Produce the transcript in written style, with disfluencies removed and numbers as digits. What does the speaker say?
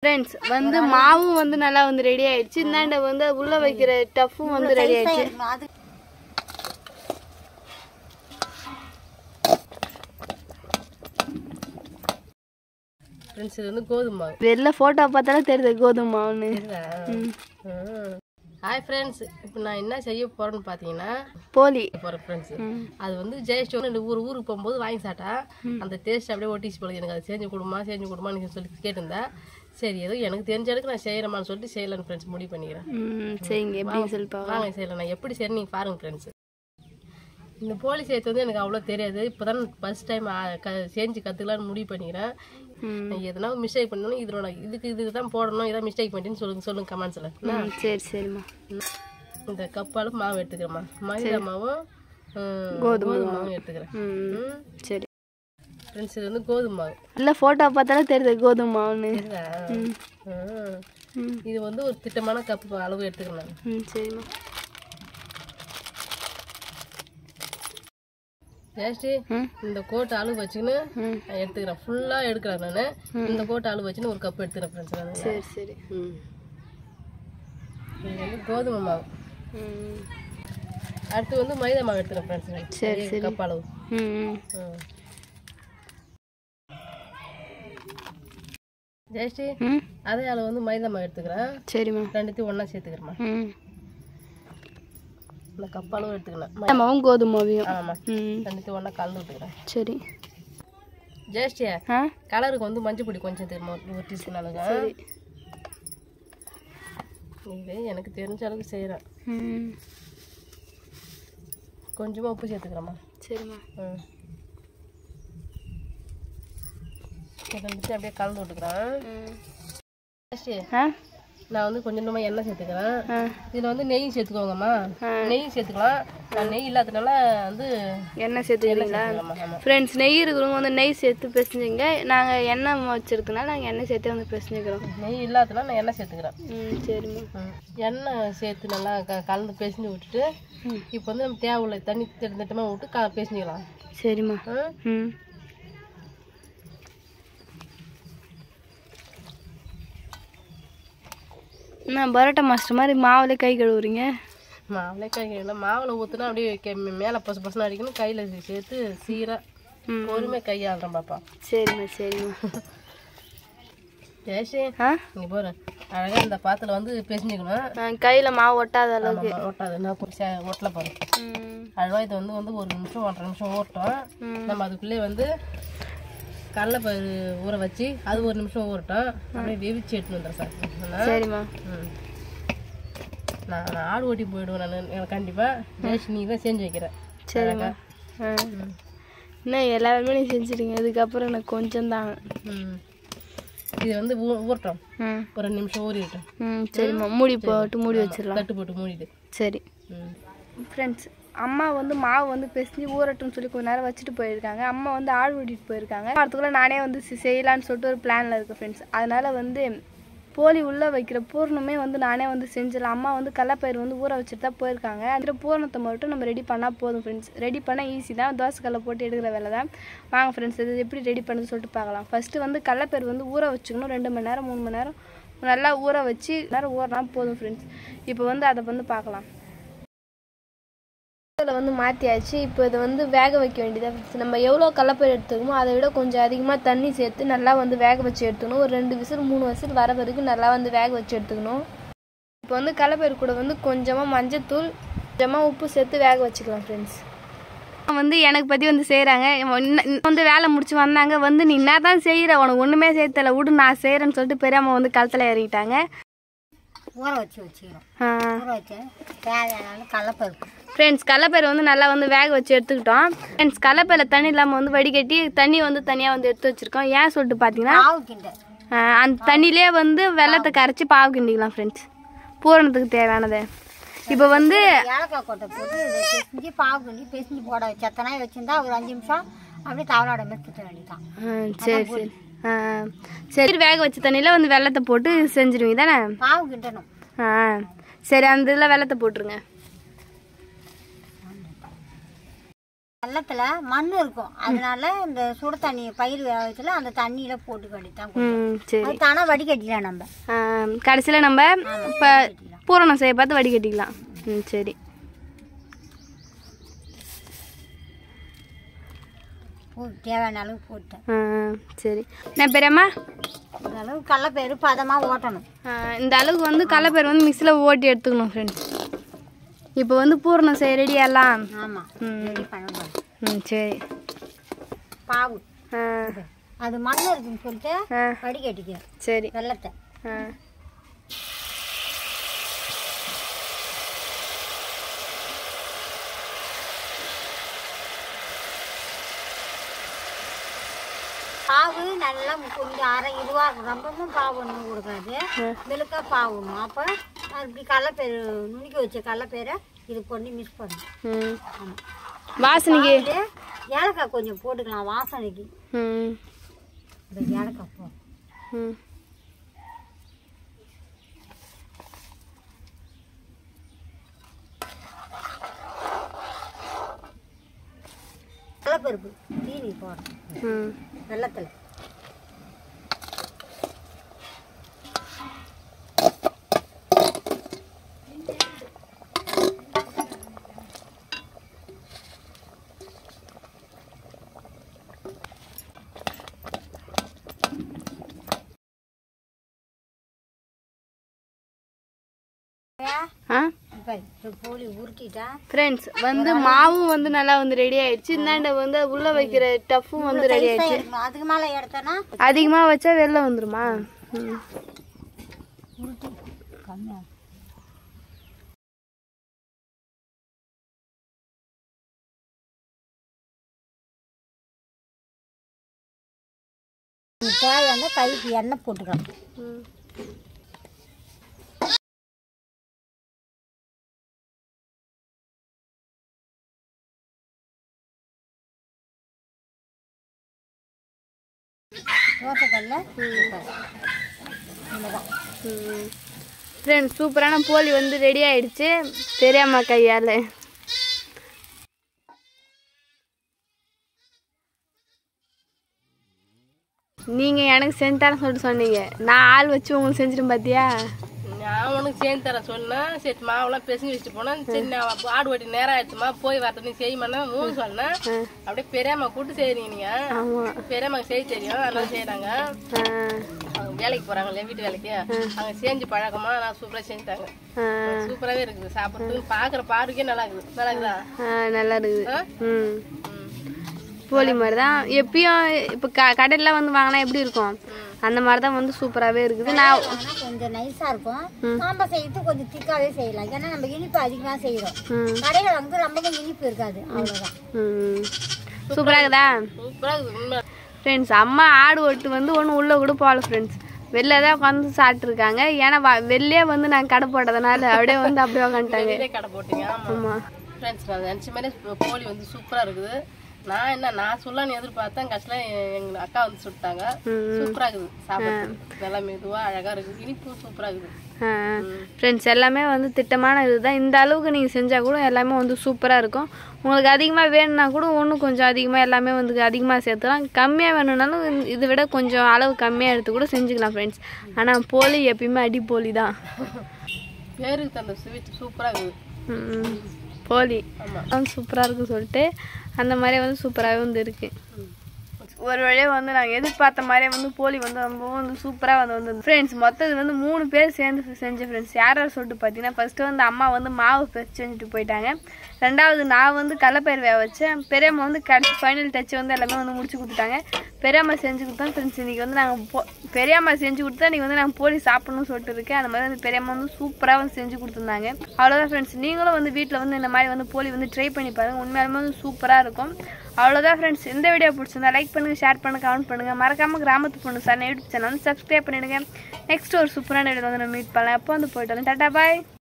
Friends வந்து மாவும் வந்து நல்லா வந்து ரெடி ஆயிடுச்சு. இந்தாண்ட வந்து உள்ள வைக்கிற டஃப்பும் வந்து ரெடி ஆயிடுச்சு. फ्रेंड्स இது வந்து கோதுமை மாவு. வெள்ள போட்டோ பார்த்தாலே தெரியுது கோதுமை மாவுன்னு. ஹாய் ஃப்ரெண்ட்ஸ், இப்போ நான் என்ன செய்ய போறேன்னு பார்த்தீங்கன்னா போலி போகிறேன் ஃப்ரெண்ட்ஸ். அது வந்து ஜெயஸ்ட் வந்து ஊருக்கு போகும்போது வாங்கி சாப்பிட்டா அந்த டேஸ்ட் அப்படியே ஒட்டிச்சு போல. எனக்கு அது செஞ்சு கொடுமான்னு சொல்லி கேட்டிருந்தேன். சரி ஏதோ எனக்கு தெரிஞ்ச அளவுக்கு நான் செய்கிறேமான்னு சொல்லிட்டு செய்யலான்னு ஃப்ரெண்ட்ஸ் முடிவு பண்ணிக்கிறேன். சரிங்க, எப்படி சொல்லிப்பா வாங்க செய்யலாம். நான் எப்படி செய்யணும் நீங்கள் பாருங்கள் ஃப்ரெண்ட்ஸ். இந்த போலி செய்யறது வந்து எனக்கு அவ்வளோ தெரியாது. இப்போ தான் ஃபர்ஸ்ட் டைம் செஞ்சு கற்றுக்கலான்னு முடிவு பண்ணிக்கிறேன். எதனா மிஸ்டேக் பண்ணணும், இதோட இதுக்கு தான் போடணும், இதான் மிஸ்டேக் பண்ணிட்டுன்னு சொல்லுங்க கமெண்ட்ஸில். சரி சரிம்மா. இந்த கப்பால் மாவு எடுத்துக்கிறேம்மா. மைதா மாவும் கோதுமை மாவும் எடுத்துக்கிறேன். சரி ஃப்ரெண்ட்ஸ் இது வந்து கோதுமை மாவு. இல்லை ஃபோட்டோ பார்த்தாலே தெரியுது கோதுமை மாவுன்னு. இது வந்து ஒரு திட்டமான கப்பு அளவு எடுத்துக்கிறேன் நான். சரிம்மா. ஜெயஸ்டி இந்த கோட்டை அளவு வச்சுன்னு நான் எடுத்துக்கிறேன். ஃபுல்லாக எடுக்கிறேன் நான். இந்த கோட்டை அளவு வச்சுன்னு ஒரு கப் எடுத்துக்கிறேன் ஃப்ரெண்ட்ஸ். சரி சரி. இது வந்து கோதுமை மாவு. அடுத்து வந்து மைதா மாவு எடுத்துக்கிறேன் ஃப்ரெண்ட்ஸ். சரி சரி. கப் அளவு. ஜெயஸ்டி அதே அளவு வந்து மைதா மாவு எடுத்துக்கிறேன். சரிம்மா. ரெண்டுத்தையும் ஒன்றா சேர்த்துக்கிறேம்மா. இந்த கப் அளவு எடுத்துக்கலாம். மாவும் கோதுமை மாவையும். ஆமாம், ரெண்டுத்தையும் ஒன்றா கலந்து விட்டுக்கிறேன். சரி. ஜெயஸ்டியா கலருக்கு வந்து மஞ்சள் பொடி கொஞ்சம் தெரியுமா, ஒரு டீஸ்பூன் அளவுக்கு. சரி. இது எனக்கு தெரிஞ்ச அளவுக்கு செய்கிறேன். கொஞ்சமாக உப்பு சேர்த்துக்கிறேம்மா. சரிம்மா. ரெண்டுத்தையும் அப்படியே கலந்து விட்டுக்கிறேன். நான் வந்து கொஞ்சமாக எண்ணெய் சேர்த்துக்கிறேன். இதில் வந்து நெய் சேர்த்துக்கோங்கம்மா. நெய் சேர்த்துக்கலாம். நான் நெய் இல்லாததுனால வந்து எண்ணெய் சேர்த்துக்கிறீங்களா? ஃப்ரெண்ட்ஸ், நெய் இருக்கிறவங்க வந்து நெய் சேர்த்து பிசைஞ்சிங்க. நாங்கள் எண்ணெய் வச்சுருக்கனால நாங்கள் எண்ணெய் சேர்த்து வந்து பிசைஞ்சிக்கிறோம். நெய் இல்லாததுனால நான் எண்ணெய் சேர்த்துக்கிறேன். சரிம்மா. எண்ணெய் சேர்த்து நல்லா கலந்து பிசைஞ்சு விட்டுட்டு இப்போ வந்து நம்ம தேவையில்லை தண்ணி திட்டமாக விட்டு பிசைஞ்சிக்கலாம். சரிம்மா. நான் பரோட்டா மாஸ்டர் மாதிரி மாவுலே கை கழுவுறீங்க. மாவுலே கை கழுவினா மாவில் ஊற்றுனா அப்படியே மேலே பசு பசங்க அடிக்கணும். கையில் சேர்த்து சீராக பொறுமையாக கையாளுறேன் பாப்பா. சரிம்மா சரிம்மா. ஜெயஸ்ரீ நீங்கள் போகிறேன் அழகாக இந்த பாத்தில் வந்து பிசைஞ்சிக்கணும். கையில் மாவு ஒட்டாத அளவுக்கு. ஒட்டாது. நான் கொஞ்சம் ஒட்டலை போகிறேன். அழகாக இது வந்து ஒரு நிமிஷம் 1.5 நிமிஷம் ஓட்டோம். நம்ம அதுக்குள்ளே வந்து கடலைப்பயிறு ஊற வச்சு அது 1 நிமிஷம் ஊறட்டும். அப்படியே வெவிச்சு எடுத்துன்னு வந்துடுறேன் சார். சரிம்மா. நான் ஆடு ஓட்டி போயிடுவேன் நான். எனக்கு கண்டிப்பாக ஜெயஸ்ரீ நீ தான் செஞ்சு வைக்கிறேன். சரிங்க. இன்னும் எல்லா வேலையுமே நீ செஞ்சுருங்க. இதுக்கப்புறம் எனக்கு கொஞ்சம் தான். இது வந்து ஊறட்டும். ஒரு 2 நிமிஷம் ஊறிட்டோம். சரிம்மா. மூடி போட்டு மூடி வச்சிடலாம். தட்டு போட்டு மூடிடு. சரி. ஃப்ரெண்ட்ஸ், அம்மா வந்து மாவு வந்து பிசைஞ்சு ஊறட்டும்னு சொல்லி கொஞ்ச நேரம் வச்சுட்டு போயிருக்காங்க. அம்மா வந்து ஆடு ஓட்டிட்டு போயிருக்காங்க. அதுக்குள்ளே நானே வந்து செய்யலான்னு சொல்லிட்டு ஒரு பிளானில் இருக்குது ஃப்ரெண்ட்ஸ். அதனால் வந்து போலி உள்ளே வைக்கிற பூர்ணமே வந்து நானே வந்து செஞ்சிடலாம். அம்மா வந்து கடலைப்பயிறு வந்து ஊற வச்சுட்டு தான் போயிருக்காங்க. அந்த பூரணத்தை மட்டும் நம்ம ரெடி பண்ணால் போதும் ஃப்ரெண்ட்ஸ். ரெடி பண்ணால் ஈஸி தான். தோசைக்கல்லை போட்டு எடுக்கிற வேலை தான். வாங்க ஃப்ரெண்ட்ஸ், இது எப்படி ரெடி பண்ணுன்னு சொல்லிட்டு பார்க்கலாம். ஃபஸ்ட்டு வந்து கடலைப்பயிறு வந்து ஊற வச்சுக்கணும். 2 மணி நேரம் 3 மணி நேரம் நல்லா ஊற வச்சு நேரம் ஊறினா போதும் ஃப்ரெண்ட்ஸ். இப்போ வந்து அதை வந்து பார்க்கலாம். வந்து மாற்றியாச்சு. இப்போ இதை வந்து வேக வைக்க வேண்டியதாக. நம்ம எவ்வளோ கடலைப்பயிறு எடுத்துக்கணுமோ அதை விட கொஞ்சம் அதிகமாக தண்ணி சேர்த்து நல்லா வந்து வேக வச்சு எடுத்துக்கணும். ஒரு 2 விசில் 3 விசில் வர வரைக்கும் நல்லா வந்து வேக வச்சு எடுத்துக்கணும். இப்போ வந்து கடலைப்பயிறு கூட வந்து கொஞ்சமாக மஞ்சத்தூள், கொஞ்சமாக உப்பு சேர்த்து வேக வச்சுக்கலாம் ஃப்ரெண்ட்ஸ். வந்து எனக்கு பற்றி வந்து செய்கிறாங்க. வந்து வேலை முடிச்சு வந்தாங்க. வந்து நீ என்ன தான் செய்கிற, உனக்கு ஒன்றுமே செய்யல, விடு நான் செய்கிறேன்னு சொல்லிட்டு பெரியம்மா வந்து களத்தில் இறங்கிட்டாங்க. ஊற வச்சு வச்சுக்கிறோம். ஊற வச்சு தேவையான கடலைப்பருப்பு. ஃப்ரெண்ட்ஸ், கடலைப்பயிறு வந்து நல்லா வந்து வேக வச்சு எடுத்துக்கிட்டோம். ஃப்ரெண்ட்ஸ், கடலைப்பயிரில் தண்ணி இல்லாமல் வந்து வடிகட்டி தண்ணி வந்து தனியாக வந்து எடுத்து வச்சுருக்கோம். ஏன் சொல்லிட்டு பார்த்தீங்கன்னா அந்த தண்ணியிலே வந்து வெள்ளத்தை கரைச்சி பாவு கிண்டிக்கலாம் ஃப்ரெண்ட்ஸ், பூரணத்துக்கு தேவையானது. இப்போ வந்து ஏலக்காய் கொட்டை போட்டு பிசைஞ்சு பாவு கிண்டி பிசைஞ்சு போட வச்சு எத்தனை வச்சுருந்தா ஒரு 5 நிமிஷம் அப்படியே தவளாட மாதிரி திட்ட வேண்டியதான். சரி சரி. சரி, வேக வச்ச தண்ணியில் வந்து வெள்ளத்தை போட்டு செஞ்சுருவீங்க தானே? பாவு கிண்டணும். சரி, அந்த இதில் வெள்ளத்தை போட்டுருங்க. வெள்ளத்துல மண் இருக்கும், அதனால இந்த சுடு தண்ணி பயிர் வேகத்துல அந்த தண்ணியில போட்டு கட்டித்தான். சரி. அது தானே வடிகட்டிக்கலாம் நம்ம. கடைசியில் நம்ம இப்போ பூரணம் செய்ய பார்த்து வடிகட்டிக்கலாம். சரி. தேவையான அளவு போட்டேன். சரி. நான் பெரியம்மா இந்த அளவு கடலைப்பயிறு பதமாக ஓட்டணும். இந்த அளவுக்கு வந்து கடலைப்பயிறு வந்து மிக்ஸியில் ஓட்டி எடுத்துக்கணும் ஃப்ரெண்ட்ஸ். இப்போ வந்து பூரணம் செய்ய ரெடியாகலாம். ஆமாம், ரெடி பண்ணணும். சரி. பாவு அது மண் இருக்குன்னு சொல்லிட்டு வடிகட்டிக்க. சரி. வெள்ளத்தை பாவு நல்லா கொஞ்சம் அரை இதுவாக இருக்கும். ரொம்பவும் பாவு ஒன்றும் கொடுக்காது, மெழுக்கா பாவுணும். அப்போ இப்படி கடலைப்பயிறு நுணுக்கி வச்ச கடலைப்பயிரை இது பண்ணி மிக்ஸ் பண்ணணும். வாசனைக்கு ஏலக்காய் கொஞ்சம் போட்டுக்கலாம் வாசனைக்கு. இந்த ஏலக்காய் போ கடலைப்பருப்பு தீனி போடணும் வெள்ளத்தில். போலி உருட்டிட்டா ஃப்ரெண்ட்ஸ் வந்து மாவும் வந்து நல்லா வந்து ரெடி ஆயிடுச்சு. இந்தாண்ட வந்து உள்ள வைக்கிற டஃப்பும் வந்து ரெடி ஆயிடுச்சு. அதுக்கு மேலே எடுத்தோன்னா அதிகமா வச்சா வெளில வந்துருமா? உருட்டி கம்மியாக தேவையான கைக்கு எண்ணெய் போட்டுக்கலாம். தோசைக்கல்ல ஃப்ரெண்ட்ஸ் சூப்பரான போலி வந்து ரெடி ஆயிடுச்சு பெரியம்மா கையால். நீங்கள் எனக்கு செஞ்சு தரேன் சொல்லிட்டு சொன்னீங்க, நான் ஆள் வச்சு உங்களுக்கு செஞ்சிடும் பார்த்தியா? நான் உனக்கு செஞ்சு தரேன் சொன்னேன். சரி மாவுலாம் பிசைஞ்சு வச்சுட்டு போனேன். சரி நான் ஆடு ஓட்டி நேரம் ஆயிடுச்சுமா போய் வரது நீ செய்யுமாண்ணா மூணு சொன்னேன். அப்படியே பெரியம்மா கூப்பிட்டு செய்யறீங்க நீங்க. பெரியம்மாக்கு செய்ய தெரியும், அதனால செய்யறாங்க. அவங்க வேலைக்கு போறாங்கல்ல வீட்டு வேலைக்கு, அவங்க செஞ்சு பழக்கமா நான் சூப்பரா செஞ்சுட்டாங்க. சூப்பராகவே இருக்குது சாப்பிட்றதுக்கு. பாக்குற பாருக்கே நல்லா இருக்குது. நல்லா இருக்குதா? நல்லா இருக்குது. போலி மாதிரி தான் எப்பயும் இப்போ கடையில் வந்து வாங்கினா எப்படி இருக்கும் அந்த மாதிரி தான் வந்து சூப்பராகவே இருக்குது. நான் கொஞ்சம் நைஸாக இருக்கும், நம்ம செய்யறது கொஞ்சம் திக்காகவே செய்யலாம். ஏன்னா நம்ம இனிப்பு அதிகமாக செய்கிறோம். கடையில் வந்து ரொம்பவும் இனிப்பு இருக்காது, அவ்வளோதான். சூப்பராக இருக்குதா? சூப்பராக இருக்குது ஃப்ரெண்ட்ஸ். அம்மா ஆடு ஓட்டு வந்து ஒன்றும் உள்ளே கூட போகல ஃப்ரெண்ட்ஸ், வெளில தான் உட்காந்து சாப்பிட்ருக்காங்க. ஏன்னா வெளிலே வந்து நாங்கள் கடை போட்டதுனால அப்படியே வந்து அப்படியே உட்காந்துட்டாங்க. கடை போட்டீங்க. ஆமாம் ஃப்ரெண்ட்ஸ், நான் நினச்ச மாதிரி போலி வந்து சூப்பராக இருக்குது. நான் சொல்லலான்னு எதிர்பார்த்தேன், கஷ்டம் எங்க அக்கா வந்து சுட்டாங்க. சூப்பரா இருக்குது சாப்பிட்றது, நல்லா மெதுவா அழகா இருக்குது, இனிப்பும் சூப்பரா இருக்குது. ஃப்ரெண்ட்ஸ் எல்லாமே வந்து திட்டமான இதுதான். இந்த அளவுக்கு நீங்கள் செஞ்சால் கூட எல்லாமே வந்து சூப்பராக இருக்கும். உங்களுக்கு அதிகமாக வேணும்னா கூட ஒன்றும் கொஞ்சம் அதிகமாக எல்லாமே வந்து அதிகமாக சேர்த்துலாம். கம்மியாக வேணும்னாலும் இதை விட கொஞ்சம் அளவு கம்மியாக எடுத்து கூட செஞ்சுக்கலாம் ஃப்ரெண்ட்ஸ். ஆனால் போலி எப்பயுமே அடி போலி தான். பேருக்கு தந்த ஸ்வீட் சூப்பராக இருக்குது. போலி சூப்பராக இருக்குன்னு சொல்லிட்டு அந்த மாதிரியே வந்து சூப்பராகவே வந்து இருக்குது. ஒரு வழியாக வந்து நாங்கள் எதிர்பார்த்த மாதிரியே வந்து போலி வந்து ரொம்பவும் வந்து சூப்பராக வந்து ஃப்ரெண்ட்ஸ். மொத்தம் வந்து 3 பேர் சேர்ந்து செஞ்ச ஃப்ரெண்ட்ஸ். யார் சொல்லிட்டு பார்த்தீங்கன்னா ஃபஸ்ட்டு வந்து அம்மா வந்து மாவு செஞ்சுட்டு போயிட்டாங்க. ரெண்டாவது நான் வந்து கடலைப்பயிறு வேக வச்சேன். பெரியம்மா வந்து கடைசி ஃபைனல் டச் வந்து எல்லாமே வந்து முடிச்சு கொடுத்துட்டாங்க. பெரியம்மா செஞ்சு கொடுத்தோம் ஃப்ரெண்ட்ஸ். இன்றைக்கி வந்து நாங்கள் பெரியம்மா செஞ்சு கொடுத்தா இன்றைக்கி வந்து நாங்கள் போலி சாப்பிட்ணும்னு சொல்லிட்டு இருக்கேன். அந்த மாதிரி வந்து பெரியம்மா வந்து சூப்பராக வந்து செஞ்சு கொடுத்துருந்தாங்க. அவ்வளோதான் ஃப்ரெண்ட்ஸ். நீங்களும் வந்து வீட்டில் வந்து இந்த மாதிரி வந்து போலி வந்து ட்ரை பண்ணி பாருங்கள், உண்மையாலுமே வந்து சூப்பராக இருக்கும். அவ்வளோதான் ஃப்ரெண்ட்ஸ். இந்த வீடியோ பிடிச்சிருந்தா லைக் பண்ணுங்கள், ஷேர் பண்ணுங்கள், கமெண்ட் பண்ணுங்கள். மறக்காமல் கிராமத்து பொண்ணு சார் யூடியூப் சேனல் வந்து சப்ஸ்கிரைப் பண்ணிவிடுங்க. நெக்ஸ்ட் ஒரு சூப்பரான வீடியோ வந்து நம்ம மீட் பண்ணலாம். அப்போ வந்து போய்ட்டு வந்து டாட்டா பாய்.